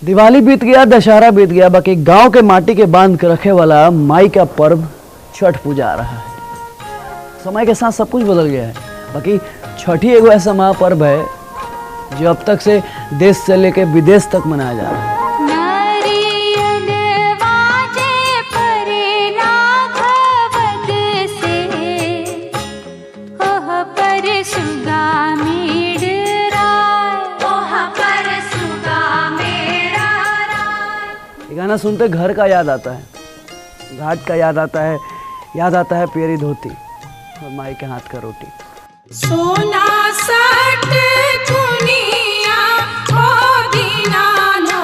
दिवाली बीत गया, दशहरा बीत गया, बाकी गांव के माटी के बांध के रखे वाला माई का पर्व छठ पूजा आ रहा है। समय के साथ सब कुछ बदल गया है, बाकी छठ ही एगो ऐसा महापर्व है जो अब तक से देश से लेकर विदेश तक मनाया जा रहा है। गाना सुनते घर का याद आता है, घाट का याद आता है प्यारी धोती और माई के हाथ का रोटी। सोना सट दुनिया ओ दीनाना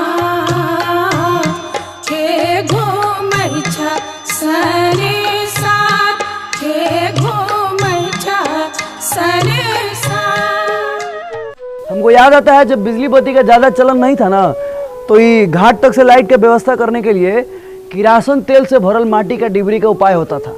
के घूमै छ सने साथ के घूमै छ सने साथ। हमको याद आता है जब बिजली बत्ती का ज्यादा चलन नहीं था ना, तो ये घाट तक से लाइट की व्यवस्था करने के लिए किरासन तेल से भरल माटी का डिबरी का उपाय होता था।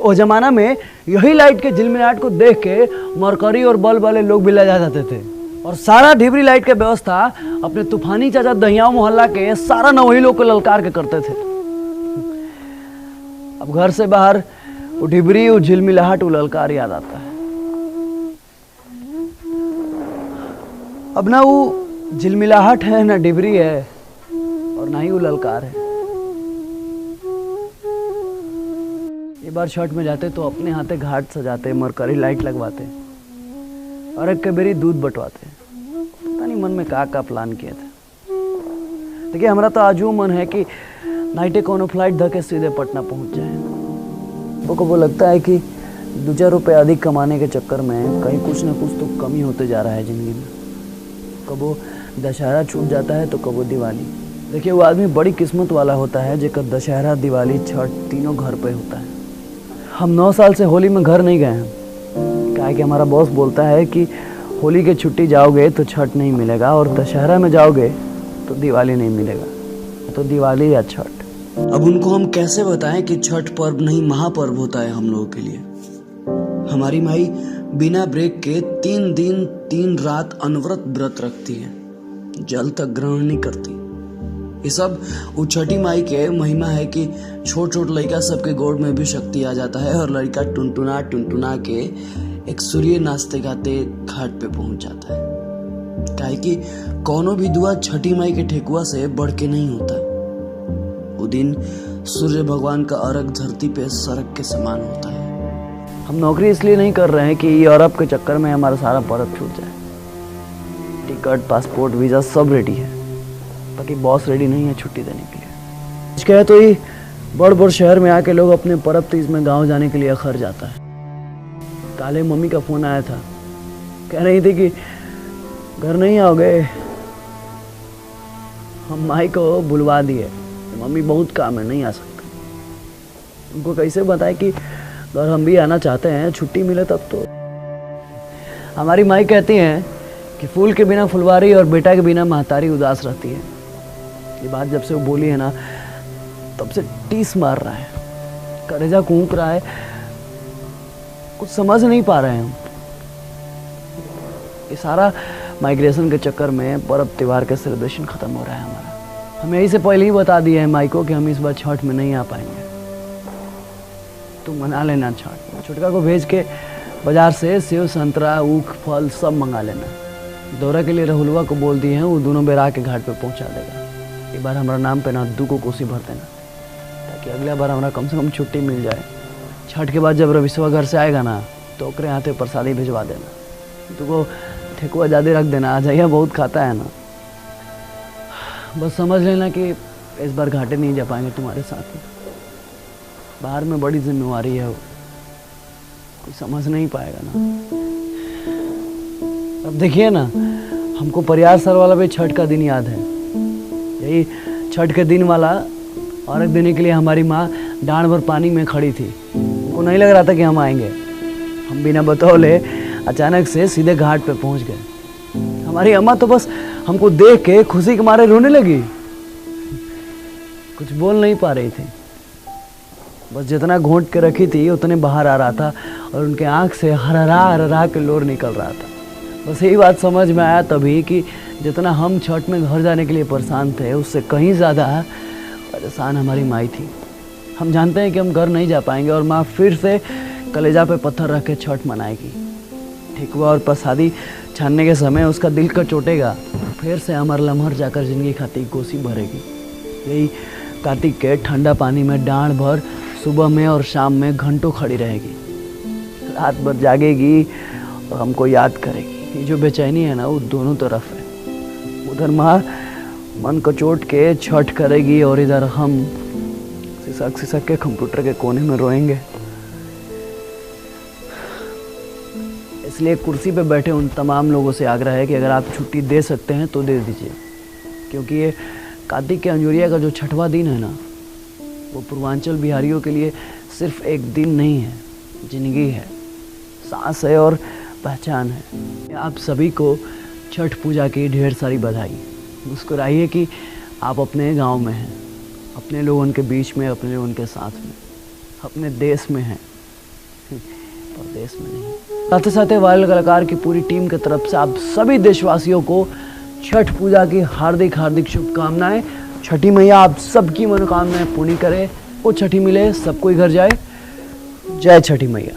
उस जमाना में यही लाइट के झिलमिलाहट को देख के मरकरी और बल्ब वाले लोग भी लजा जाते थे और सारा डिबरी लाइट का व्यवस्था अपने तूफानी चाचा दहियाओं मोहल्ला के सारा नवही लोग को ललकार के करते थे। अब घर से बाहर वो डिबरी, वो झिलमिलाहट, वो ललकार याद आता है। अब ना वो झिलमिलाहट है, ना डिबरी है और ना ही वो ललकार है। एक बार छठ में जाते तो अपने हाथे घाट सजाते, मरकरी लाइट लगवाते और एक कबेरी दूध बंटवाते। पता नहीं मन में का प्लान किया था। देखिए, हमारा तो आजू मन है कि नाइटे कोनो फ्लाइट धके सीधे पटना पहुंच जाए। वो लगता है कि 2-4 रुपये अधिक कमाने के चक्कर में कहीं कुछ ना कुछ तो कमी होते जा रहा है जिंदगी में। कबो दशहरा छूट जाता है तो कबो दिवाली। देखिए, वो आदमी बड़ी किस्मत वाला होता है जेकर दशहरा, दिवाली, छठ तीनों घर पे होता है। हम 9 साल से होली में घर नहीं गए हैं, क्या है कि हमारा बॉस बोलता है कि होली के छुट्टी जाओगे तो छठ नहीं मिलेगा और दशहरा में जाओगे तो दिवाली नहीं मिलेगा, तो दिवाली या छठ। अब उनको हम कैसे बताएं कि छठ पर्व नहीं महापर्व होता है हम लोगों के लिए। हमारी माई बिना ब्रेक के 3 दिन 3 रात अनवरत व्रत रखती है, जल तक ग्रहण नहीं करती। ये सब वो छठी माई के महिमा है कि छोट छोट लड़का सबके गोड़ में भी शक्ति आ जाता है और लड़का टुनटुना टुनटुना के एक सूर्य नाचते गाते घाट पे पहुंच जाता है। काहे कि कोनो भी दुआ छठी माई के ठेकुआ से बढ़ के नहीं होता। वो दिन सूर्य भगवान का अर्घ धरती पे सरक के समान होता है। हम नौकरी इसलिए नहीं कर रहे हैं कि यूरोप के चक्कर में हमारा सारा पर्व छूट जाए। टिकट, पासपोर्ट, वीजा सब रेडी है, बाकी बॉस रेडी नहीं है छुट्टी देने के लिए। कहे तो ही बड़ बड़ शहर में आके लोग अपने पर्व तीज में गांव जाने के लिए अखर जाता है। काले मम्मी का फोन आया था, कह रही थी कि घर नहीं आओगे, हम माई को बुलवा दिए, मम्मी बहुत काम है, नहीं आ सकते। उनको कैसे बताए कि अगर हम भी आना चाहते हैं, छुट्टी मिले तब तो। हमारी माई कहती हैं कि फूल के बिना फुलवारी और बेटा के बिना महतारी उदास रहती है। ये बात जब से वो बोली है ना, तब से टीस मार रहा है, कलेजा कूक रहा है, कुछ समझ नहीं पा रहे हैं हम। ये सारा माइग्रेशन के चक्कर में पर्व त्योहार का सेलिब्रेशन खत्म हो रहा है हमारा। हमें यही से पहले ही बता दिया है माई को कि हम इस बार छठ में नहीं आ पाएंगे, तुम मना लेना छठ। छुटका को भेज के बाजार से सेव, संतरा, ऊख, फल सब मंगा लेना। दौरा के लिए राहुलवा को बोल दिए हैं, वो दोनों बेर आके घाट पे पहुंचा देगा। एक बार हमारा नाम पे ना 2 को कोसी भर देना, ताकि अगला बार हमारा कम से कम छुट्टी मिल जाए। छठ के बाद जब रविश्वा घर से आएगा ना, तो ओकरे हाथे प्रसादी भिजवा देना। 2 को ठेकुआ ज़्यादा रख देना, आ जाइए, बहुत खाता है ना। बस समझ लेना कि इस बार घाटे नहीं जा पाएंगे तुम्हारे साथ में। बाहर में बड़ी जिम्मेवारी है, वो कोई समझ नहीं पाएगा ना। अब देखिए ना, हमको परियार सर वाला भी छठ का दिन याद है। यही छठ के दिन वाला अर्घ देने के लिए हमारी माँ डांड भर पानी में खड़ी थी। उनको नहीं लग रहा था कि हम आएंगे। हम बिना बतौले अचानक से सीधे घाट पे पहुंच गए। हमारी अम्मा तो बस हमको देख के खुशी के मारे रोने लगी, कुछ बोल नहीं पा रही थी। बस जितना घोंट के रखी थी उतने बाहर आ रहा था और उनके आंख से हरहरा हरहरा के लोर निकल रहा था। बस यही बात समझ में आया तभी कि जितना हम छठ में घर जाने के लिए परेशान थे उससे कहीं ज़्यादा परेशान हमारी माई थी। हम जानते हैं कि हम घर नहीं जा पाएंगे और माँ फिर से कलेजा पे पत्थर रख के छठ मनाएगी। ठेकुआ और प्रसादी छानने के समय उसका दिल का चोटेगा, फिर से अमर लम्हर जाकर जिंदगी खाती कोसी भरेगी। यही कार्तिक के ठंडा पानी में डांड भर सुबह में और शाम में घंटों खड़ी रहेगी, रात भर जागेगी और हमको याद करेगी। ये जो बेचैनी है ना वो दोनों तरफ है। उधर माँ मन को चोट के छठ करेगी और इधर हम सिसक सिसक के कंप्यूटर के कोने में रोएंगे। इसलिए कुर्सी पे बैठे उन तमाम लोगों से आग्रह है कि अगर आप छुट्टी दे सकते हैं तो दे दीजिए, क्योंकि ये कार्तिक के अंजुरिया का जो छठवां दिन है ना वो पूर्वांचल बिहारियों के लिए सिर्फ एक दिन नहीं है, जिंदगी है, सांस है और पहचान है। आप सभी को छठ पूजा की ढेर सारी बधाई। मुस्कुराइए कि आप अपने गांव में हैं, अपने लोगों के बीच में, अपने लोगों के साथ में, अपने देश में हैं, परदेश में नहीं। साथ ही साथ वायरल कलाकार की पूरी टीम की तरफ से आप सभी देशवासियों को छठ पूजा की हार्दिक हार्दिक शुभकामनाएं। छठी मैया आप सबकी मनोकामनाएं पूरी करे, वो छठी मिले, सब कोई घर जाए। जय छठी मैया।